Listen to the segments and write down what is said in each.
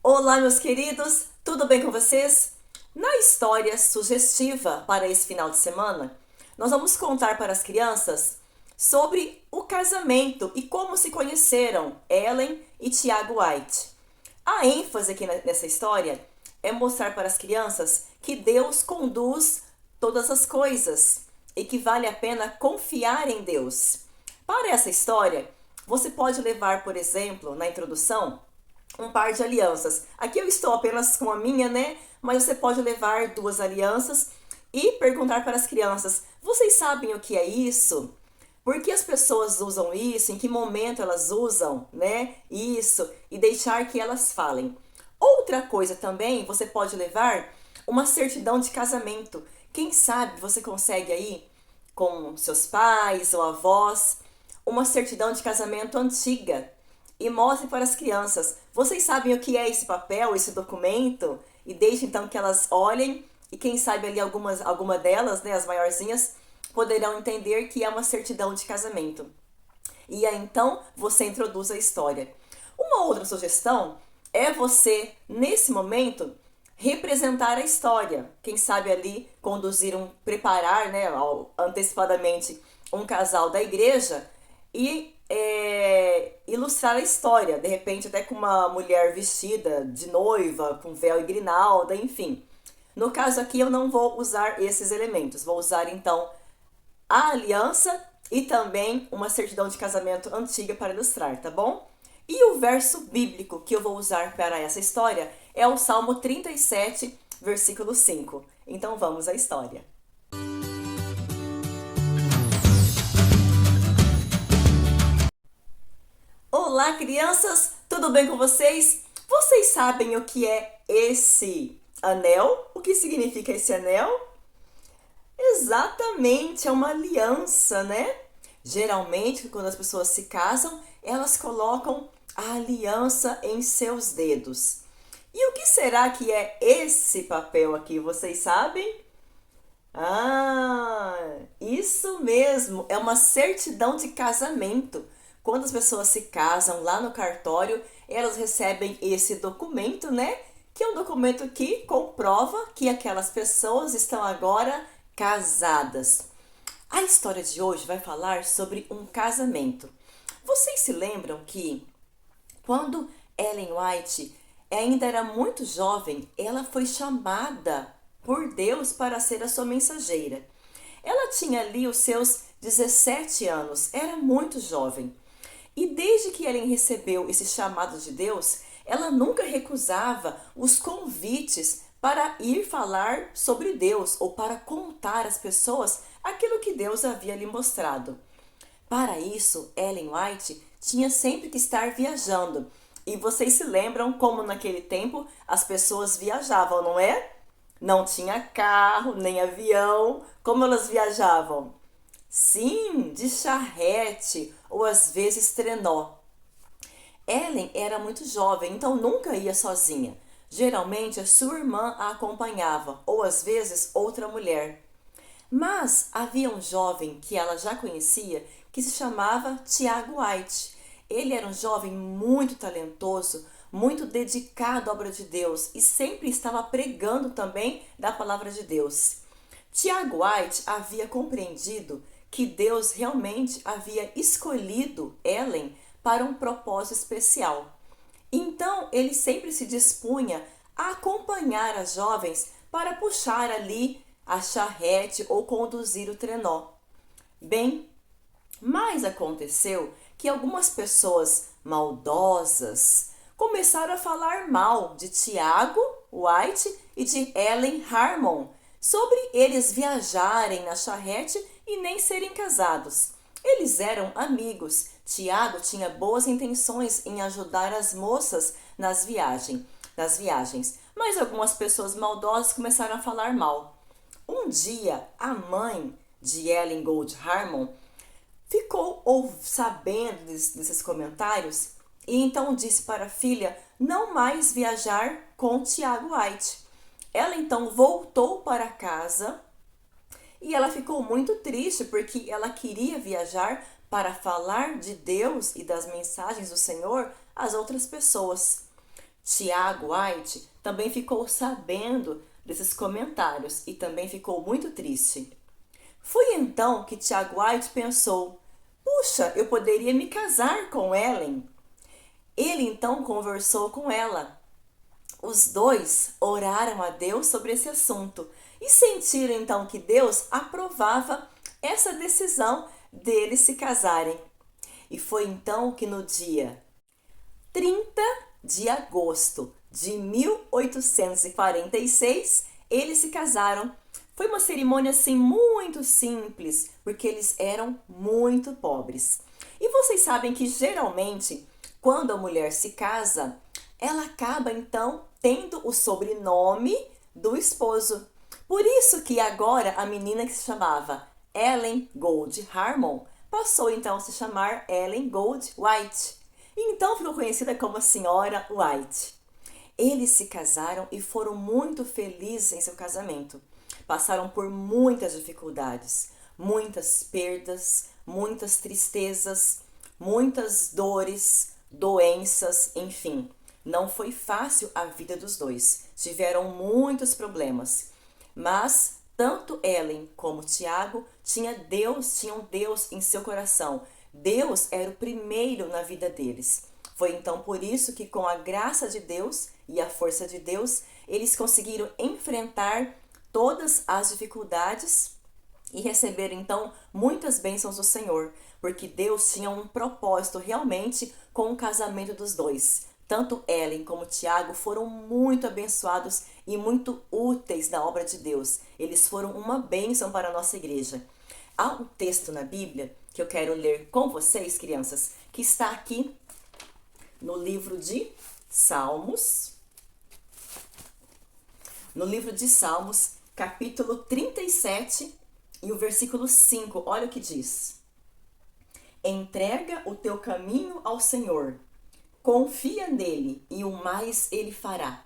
Olá, meus queridos, tudo bem com vocês? Na história sugestiva para esse final de semana, nós vamos contar para as crianças sobre o casamento e como se conheceram Ellen e Tiago White. A ênfase aqui nessa história é mostrar para as crianças que Deus conduz todas as coisas e que vale a pena confiar em Deus. Para essa história, você pode levar, por exemplo, na introdução, um par de alianças. Aqui eu estou apenas com a minha, né? Mas você pode levar duas alianças e perguntar para as crianças: vocês sabem o que é isso? Por que as pessoas usam isso? Em que momento elas usam, né? Isso e deixar que elas falem. Outra coisa também, você pode levar uma certidão de casamento. Quem sabe você consegue aí com seus pais ou avós uma certidão de casamento antiga e mostre para as crianças. Vocês sabem o que é esse papel, esse documento? E deixe então que elas olhem e quem sabe ali alguma delas, né, as maiorzinhas, poderão entender que é uma certidão de casamento. E aí então você introduz a história. Uma outra sugestão é você, nesse momento, representar a história. Quem sabe ali preparar, né, antecipadamente um casal da igreja e ilustrar a história, de repente até com uma mulher vestida de noiva, com véu e grinalda, enfim. No caso aqui eu não vou usar esses elementos, vou usar então a aliança e também uma certidão de casamento antiga para ilustrar, tá bom? E o verso bíblico que eu vou usar para essa história é o Salmo 37, versículo 5. Então vamos à história. Olá, crianças! Tudo bem com vocês? Vocês sabem o que é esse anel? O que significa esse anel? Exatamente, é uma aliança, né? Geralmente, quando as pessoas se casam, elas colocam a aliança em seus dedos. E o que será que é esse papel aqui? Vocês sabem? Ah, isso mesmo, é uma certidão de casamento. Quando as pessoas se casam lá no cartório, elas recebem esse documento, né? Que é um documento que comprova que aquelas pessoas estão agora casadas. A história de hoje vai falar sobre um casamento. Vocês se lembram que quando Ellen White ainda era muito jovem, ela foi chamada por Deus para ser a sua mensageira. Ela tinha ali os seus 17 anos, era muito jovem. E desde que Ellen recebeu esse chamado de Deus, ela nunca recusava os convites para ir falar sobre Deus ou para contar às pessoas aquilo que Deus havia lhe mostrado. Para isso, Ellen White tinha sempre que estar viajando. E vocês se lembram como naquele tempo as pessoas viajavam, não é? Não tinha carro, nem avião. Como elas viajavam? Sim, de charrete ou às vezes trenó. Ellen era muito jovem, então nunca ia sozinha. Geralmente a sua irmã a acompanhava, ou às vezes outra mulher. Mas havia um jovem que ela já conhecia que se chamava Tiago White. Ele era um jovem muito talentoso, muito dedicado à obra de Deus e sempre estava pregando também da palavra de Deus. Tiago White havia compreendido que Deus realmente havia escolhido Ellen para um propósito especial. Então ele sempre se dispunha a acompanhar as jovens para puxar ali a charrete ou conduzir o trenó. Bem, mas aconteceu que algumas pessoas maldosas começaram a falar mal de Tiago White e de Ellen Harmon sobre eles viajarem na charrete e nem serem casados. Eles eram amigos. Tiago tinha boas intenções em ajudar as moças nas viagens, mas algumas pessoas maldosas começaram a falar mal. Um dia, a mãe de Ellen Gold Harmon ficou sabendo desses comentários e então disse para a filha não mais viajar com Tiago White. Ela então voltou para casa e ela ficou muito triste porque ela queria viajar para falar de Deus e das mensagens do Senhor às outras pessoas. Tiago White também ficou sabendo desses comentários e também ficou muito triste. Foi então que Tiago White pensou: puxa, eu poderia me casar com Ellen. Ele então conversou com ela. Os dois oraram a Deus sobre esse assunto e sentiram então que Deus aprovava essa decisão deles se casarem. E foi então que no dia 30 de agosto de 1846 eles se casaram. Foi uma cerimônia assim muito simples, porque eles eram muito pobres. E vocês sabem que geralmente, quando a mulher se casa, ela acaba então tendo o sobrenome do esposo. Por isso que agora a menina que se chamava Ellen Gold Harmon passou então a se chamar Ellen Gold White. E então ficou conhecida como a Senhora White. Eles se casaram e foram muito felizes em seu casamento. Passaram por muitas dificuldades, muitas perdas, muitas tristezas, muitas dores, doenças, enfim. Não foi fácil a vida dos dois. Tiveram muitos problemas. Mas tanto Ellen como Tiago tinham Deus em seu coração. Deus era o primeiro na vida deles. Foi então por isso que, com a graça de Deus e a força de Deus, eles conseguiram enfrentar todas as dificuldades e receber então muitas bênçãos do Senhor, porque Deus tinha um propósito realmente com o casamento dos dois. Tanto Ellen como Tiago foram muito abençoados e muito úteis na obra de Deus. Eles foram uma bênção para a nossa igreja. Há um texto na Bíblia que eu quero ler com vocês, crianças, que está aqui no livro de Salmos. No livro de Salmos, capítulo 37 e o versículo 5. Olha o que diz: entrega o teu caminho ao Senhor, confia nele e o mais ele fará.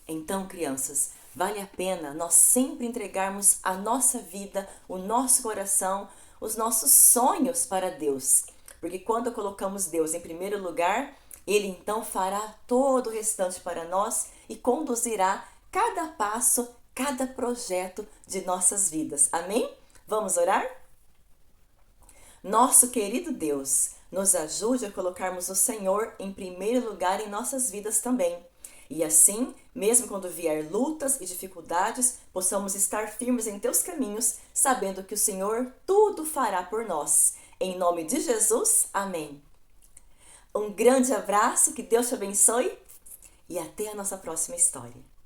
Então, crianças, vale a pena nós sempre entregarmos a nossa vida, o nosso coração, os nossos sonhos para Deus. Porque quando colocamos Deus em primeiro lugar, Ele então fará todo o restante para nós e conduzirá cada passo, cada projeto de nossas vidas. Amém? Vamos orar? Nosso querido Deus, nos ajude a colocarmos o Senhor em primeiro lugar em nossas vidas também. E assim, mesmo quando vier lutas e dificuldades, possamos estar firmes em teus caminhos, sabendo que o Senhor tudo fará por nós. Em nome de Jesus, amém. Um grande abraço, que Deus te abençoe e até a nossa próxima história.